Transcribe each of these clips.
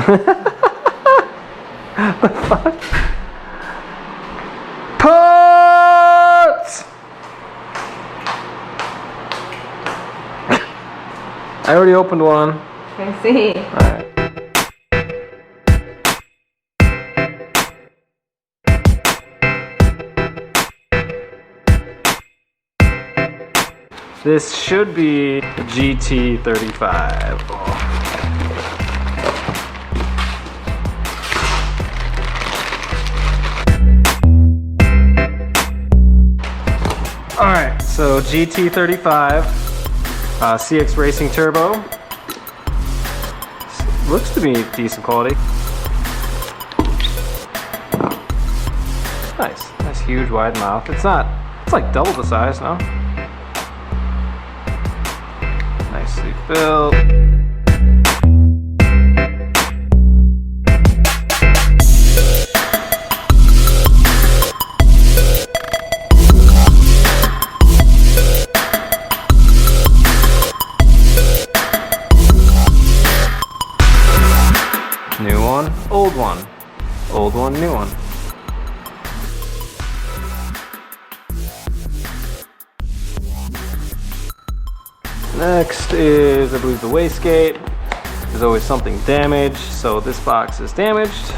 The fuck? Parts! I already opened one. I see. Alright. This should be the GT35. Alright, so GT35 CX Racing Turbo. Looks to be decent quality. Nice huge wide mouth. It's like double the size now. Nicely filled. New one, old one. Old one, new one. Next is, I believe, the wastegate. There's always something damaged, so this box is damaged.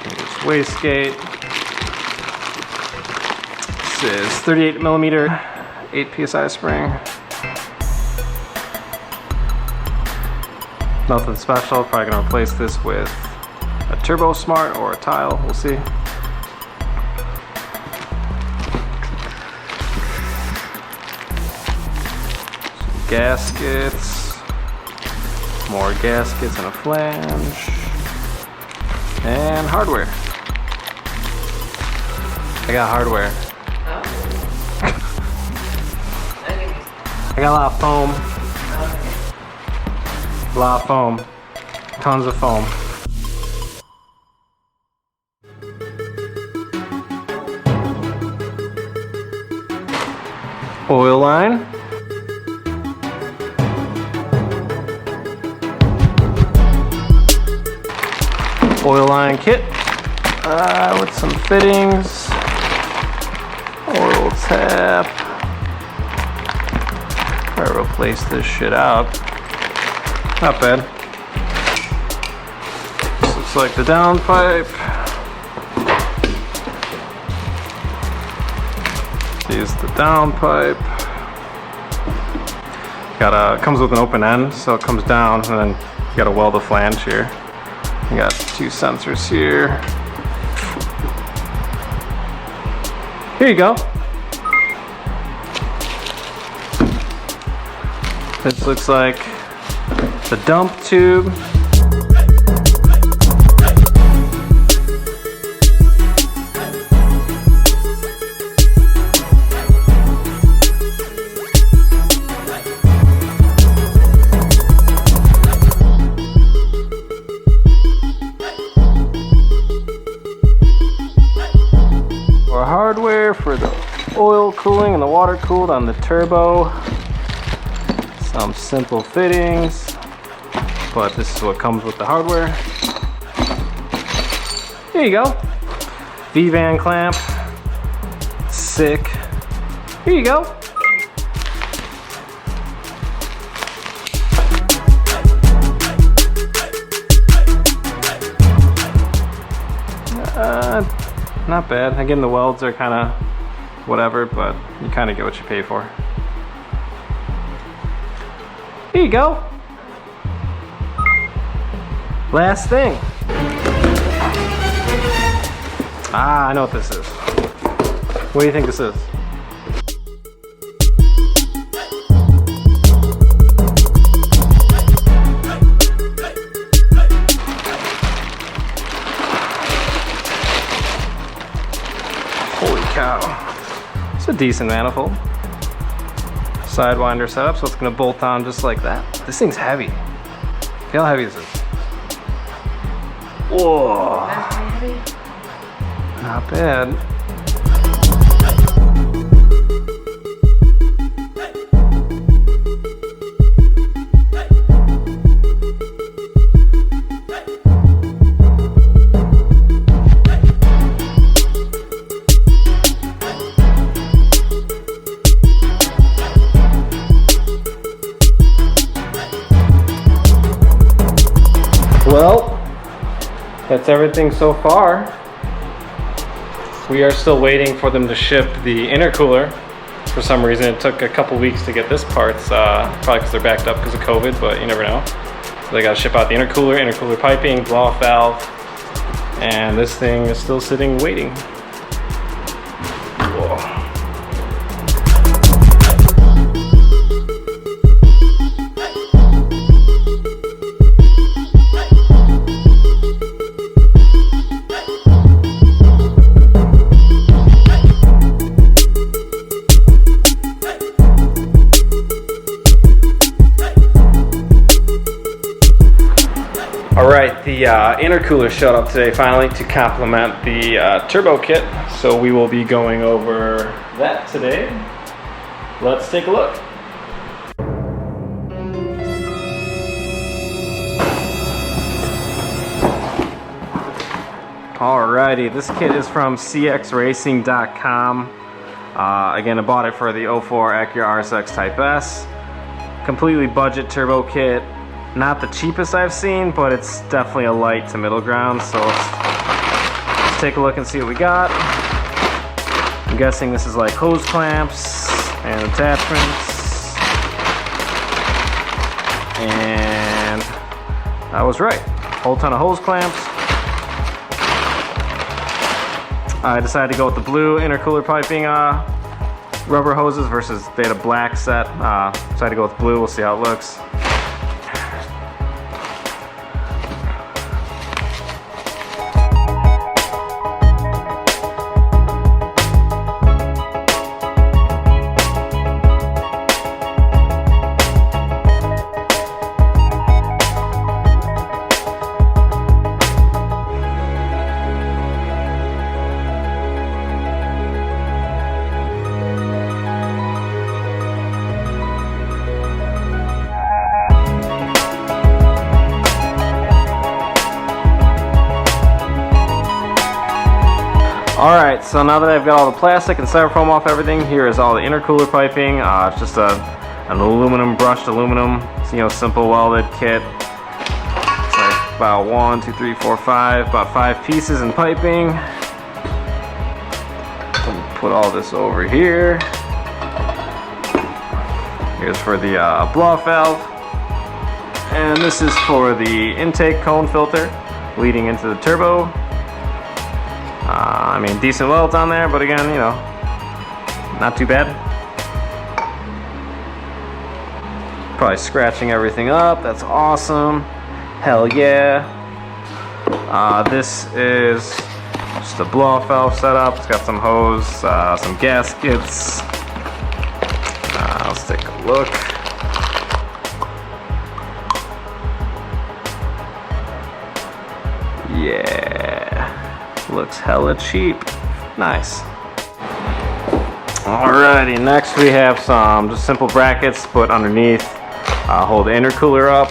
Here's wastegate. This is 38mm, 8 psi spring. Nothing special. Probably gonna replace this with a Turbo Smart or a tile. We'll see. Some gaskets, more gaskets and a flange, and hardware. I got hardware. I got a lot of foam. A lot of foam. Tons of foam. Oil line. Oil line kit with some fittings. Oil tap. I'll replace this shit out. Not bad. This looks like the downpipe. Here's the downpipe. Comes with an open end, so it comes down, and then you gotta weld the flange here. You got 2 sensors here. Here you go. This looks like the dump tube. Or hardware for the oil cooling and the water cooled on the turbo. Some simple fittings, but this is what comes with the hardware. Here you go. V-van clamp. Sick. Here you go. Not bad. Again, the welds are kind of whatever, but you kind of get what you pay for. Here you go. Last thing. Ah, I know what this is. What do you think this is? Holy cow. It's a decent manifold. Sidewinder setup, so it's gonna bolt on just like that. This thing's heavy. Feel how heavy this is. Whoa. Not bad. everything so far. We are still waiting for them to ship the intercooler. For some reason, it took a couple weeks to get this parts, probably because they're backed up because of COVID, but you never know. So they got to ship out the intercooler piping, blow-off valve, and this thing is still sitting waiting. Whoa. Alright, the intercooler showed up today finally to complement the turbo kit, so we will be going over that today. Let's take a look. Alrighty, this kit is from cxracing.com. Again, I bought it for the 04 Acura RSX Type S. Completely budget turbo kit. Not the cheapest I've seen, but it's definitely a light to middle ground. So let's take a look and see what we got. I'm guessing this is like hose clamps and attachments. And I was right. Whole ton of hose clamps. I decided to go with the blue intercooler piping rubber hoses versus they had a black set. Decided to go with blue. We'll see how it looks. Alright, so now that I've got all the plastic and styrofoam off everything, here is all the intercooler piping. It's just an aluminum, brushed aluminum, simple welded kit. It's like about 1, 2, 3, 4, 5, about 5 pieces in piping. Put all this over here. Here's for the blow-off valve. And this is for the intake cone filter leading into the turbo. I mean, decent welds on there, but again, not too bad. Probably scratching everything up. That's awesome. Hell yeah. This is just a blow-off valve setup. It's got some hose, some gaskets. Let's take a look. Yeah. Looks hella cheap. Nice. Alrighty, next we have some just simple brackets put underneath, hold the intercooler up.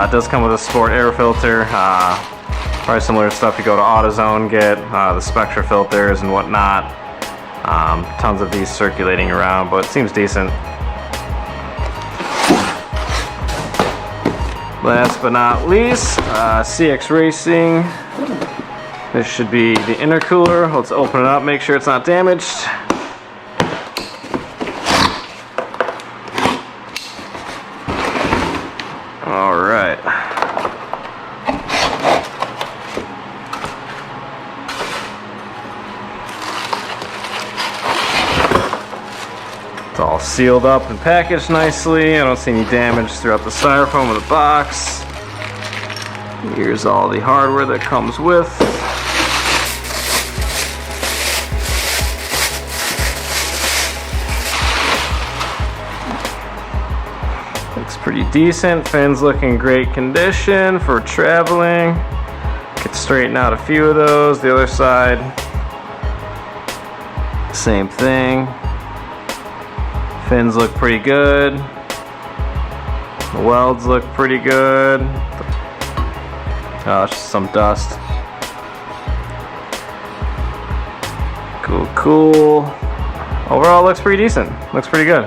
It does come with a sport air filter, probably similar to stuff you go to AutoZone get, the Spectra filters and whatnot. Tons of these circulating around, but it seems decent. Last but not least, CX Racing. This should be the intercooler. Let's open it up, make sure it's not damaged. All right. It's all sealed up and packaged nicely. I don't see any damage throughout the styrofoam of the box. Here's all the hardware that comes with. Looks pretty decent. Fins look in great condition for traveling. Could straighten out a few of those. The other side, same thing. Fins look pretty good. The welds look pretty good. Oh, it's just some dust. Cool. Overall, looks pretty decent. Looks pretty good.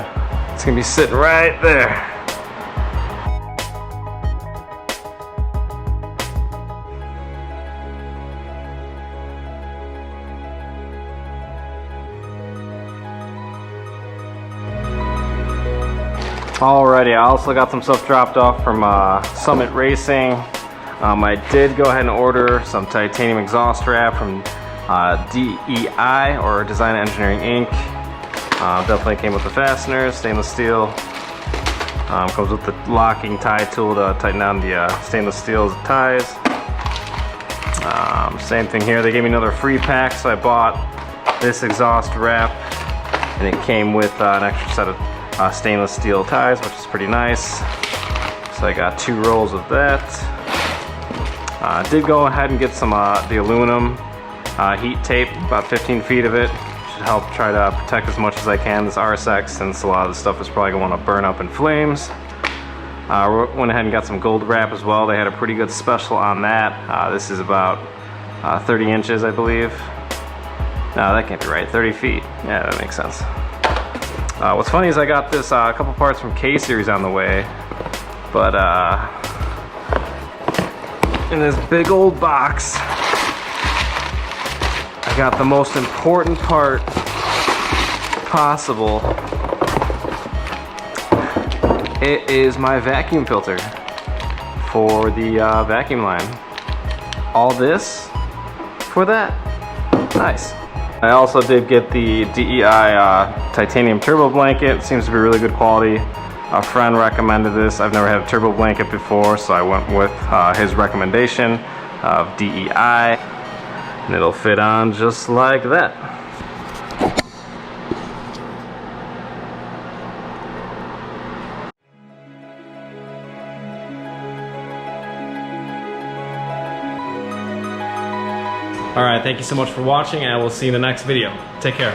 It's gonna be sitting right there. Alrighty, I also got some stuff dropped off from Summit Racing. I did go ahead and order some titanium exhaust wrap from DEI, or Design Engineering Inc. Definitely came with the fasteners, stainless steel. Comes with the locking tie tool to tighten down the stainless steel ties. Same thing here, they gave me another free pack, so I bought this exhaust wrap, and it came with an extra set of stainless steel ties, which is pretty nice. So I got 2 rolls of that. Did go ahead and get some the aluminum heat tape, about 15 feet of it. Should help try to protect as much as I can this RSX, since a lot of the stuff is probably going to want to burn up in flames. Went ahead and got some gold wrap as well. They had a pretty good special on that. This is about 30 inches, I believe. No, that can't be right. 30 feet. Yeah, that makes sense. What's funny is I got this a couple parts from K-Series on the way, but in this big old box, I got the most important part possible. It is my vacuum filter for the vacuum line. All this for that? Nice. I also did get the DEI titanium turbo blanket. It seems to be really good quality. A friend recommended this. I've never had a turbo blanket before, so I went with his recommendation of DEI, and it'll fit on just like that. Alright, thank you so much for watching, and I will see you in the next video. Take care.